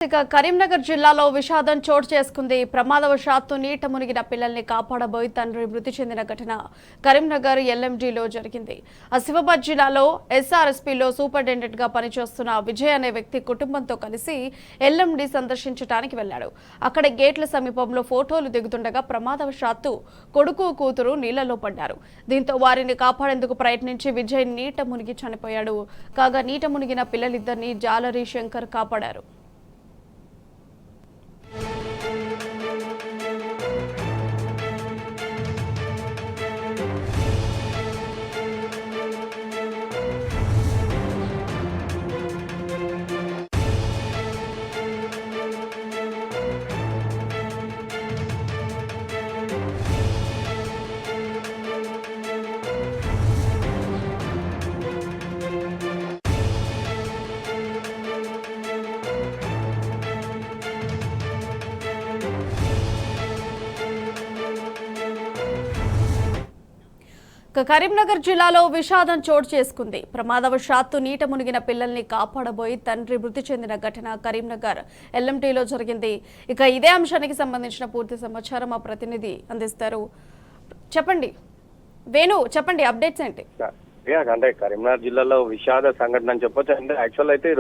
ఇక కరీంనగర్ జిల్లాలో విషాదం చోటు చేసుకుంది. ప్రమాదవశాత్తు నీట మునిగిన పిల్లల్ని కాపాడబోయి తండ్రి మృతి చెందిన ఘటన కరీంనగర్ ఎల్ఎండిలో జరిగింది. ఆసిఫాబాద్ జిల్లాలో ఎస్ఆర్ఎస్పీలో సూపరింటెండెంట్ గా పనిచేస్తున్న విజయ్ అనే వ్యక్తి కుటుంబంతో కలిసి ఎల్ఎండి సందర్శించడానికి వెళ్లాడు. అక్కడ గేట్ల సమీపంలో ఫోటోలు దిగుతుండగా ప్రమాదవశాత్తు కొడుకు కూతురు నీళ్లలో పడ్డారు. దీంతో వారిని కాపాడేందుకు ప్రయత్నించి విజయ్ నీట మునిగి చనిపోయాడు. కాగా నీట మునిగిన పిల్లలిద్దరిని జాలరి శంకర్ కాపాడారు. కరీంనగర్ జిల్లాలో విషాదం చోటు చేసుకుంది. ప్రమాదవశాత్తు నీట మునిగిన పిల్లల్ని కాపాడబోయి తండ్రి మృతి చెందిన ఘటన కరీంనగర్ ఎల్ఎంటీలో జరిగింది. ఇక ఇదే అంశానికి సంబంధించిన పూర్తి సమాచారం మా ప్రతినిధి అందిస్తారు. చెప్పండి వేణు, చెప్పండి అప్డేట్స్ ఏంటి? అంటే కరీంనగర్ జిల్లాలో విషాద సంఘటన అని చెప్పొచ్చు. అంటే యాక్చువల్ అయితే ఈ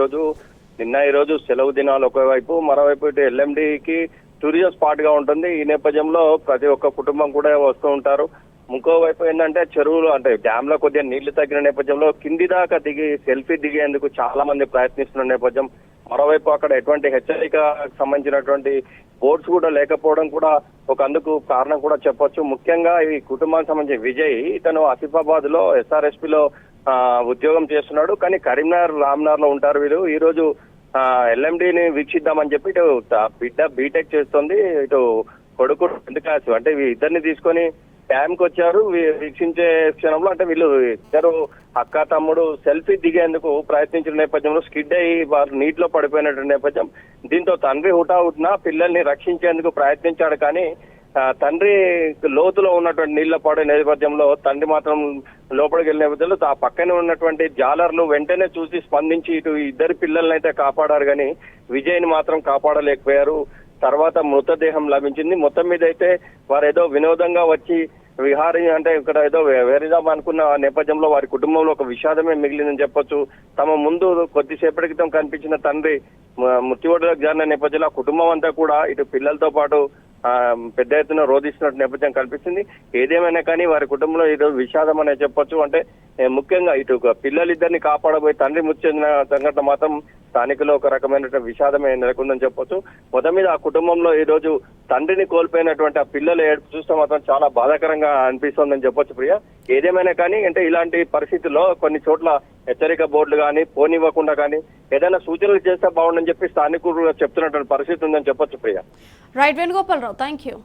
రోజు సెలవు దినాలు ఒకవైపు, మరోవైపు ఇటు ఎల్ఎండికి టూరిజం స్పాట్ గా ఉంటుంది. ఈ నేపథ్యంలో ప్రతి ఒక్క కుటుంబం కూడా వస్తూ ఉంటారు. ఇంకోవైపు ఏంటంటే చెరువులు అంటే డ్యామ్ లో కొద్దిగా నీళ్లు తగ్గిన నేపథ్యంలో కింది దాకా దిగి సెల్ఫీ దిగేందుకు చాలా మంది ప్రయత్నిస్తున్న నేపథ్యం. మరోవైపు అక్కడ ఎటువంటి హెచ్చరిక సంబంధించినటువంటి బోర్డ్స్ కూడా లేకపోవడం కూడా ఒక అందుకు కారణం కూడా చెప్పొచ్చు. ముఖ్యంగా ఈ కుటుంబానికి సంబంధించి విజయ్ ఇతను ఆసిఫాబాద్ లో ఎస్ఆర్ఎస్పీ లో ఉద్యోగం చేస్తున్నాడు. కానీ కరీంనగర్ రామ్నగర్ లో ఉంటారు వీరు. ఈ రోజు ఎల్ఎండిని వీక్షిద్దామని చెప్పి ఇటు బిడ్డ బీటెక్ చేస్తుంది, ఇటు కొడుకు 10th క్లాస్. అంటే ఇద్దరిని తీసుకొని డ్యామ్ కి వచ్చారు. వీక్షించే క్షణంలో అంటే వీళ్ళు ఇద్దరు అక్క తమ్ముడు సెల్ఫీ దిగేందుకు ప్రయత్నించిన నేపథ్యంలో స్కిడ్ అయ్యి వారు నీటిలో పడిపోయినటువంటి నేపథ్యం. దీంతో తండ్రి హుటాహుటిన పిల్లల్ని రక్షించేందుకు ప్రయత్నించాడు. కానీ తండ్రి లోతులో ఉన్నటువంటి నీళ్ల పడే నేపథ్యంలో తండ్రి మాత్రం లోపలికి వెళ్ళిన నేపథ్యంలో ఆ పక్కనే ఉన్నటువంటి జాలర్లు వెంటనే చూసి స్పందించి ఇటు ఇద్దరు పిల్లల్ని అయితే కాపాడారు. కానీ విజయ్ని మాత్రం కాపాడలేకపోయారు. తర్వాత మృతదేహం లభించింది. మొత్తం మీద అయితే వారు ఏదో వినోదంగా వచ్చి విహారీ అంటే ఇక్కడ ఏదో వేరేదాం అనుకున్న నేపథ్యంలో వారి కుటుంబంలో ఒక విషాదమే మిగిలిందని చెప్పొచ్చు. తమ ముందు కొద్దిసేపటి క్రితం కనిపించిన తండ్రి మృత్యువోడులకు జారిన నేపథ్యంలో ఆ కుటుంబం అంతా కూడా ఇటు పిల్లలతో పాటు పెద్ద ఎత్తున రోధిస్తున్నట్టు నేపథ్యం కల్పిస్తుంది. ఏదేమైనా కానీ వారి కుటుంబంలో ఈరోజు విషాదం అనే చెప్పొచ్చు. అంటే ముఖ్యంగా ఇటు పిల్లలిద్దరిని కాపాడబోయి తండ్రి మృతి చెందిన సంఘటన మాత్రం స్థానికులు ఒక రకమైన విషాదమే నెలకొందని చెప్పొచ్చు. మొదటి మీద ఆ కుటుంబంలో ఈ రోజు తండ్రిని కోల్పోయినటువంటి ఆ పిల్లల ఏడుపు చూస్తే మాత్రం చాలా బాధాకరంగా అనిపిస్తోందని చెప్పొచ్చు ప్రియ. ఏదేమైనా కానీ అంటే ఇలాంటి పరిస్థితుల్లో కొన్ని చోట్ల హెచ్చరిక బోర్డులు కానీ పోనివ్వకుండా కానీ ఏదైనా సూచనలు చేస్తే బాగుండని చెప్పి స్థానికులు చెప్తున్నటువంటి పరిస్థితి ఉందని చెప్పొచ్చు Priya. Right Venugopalarao, thank you.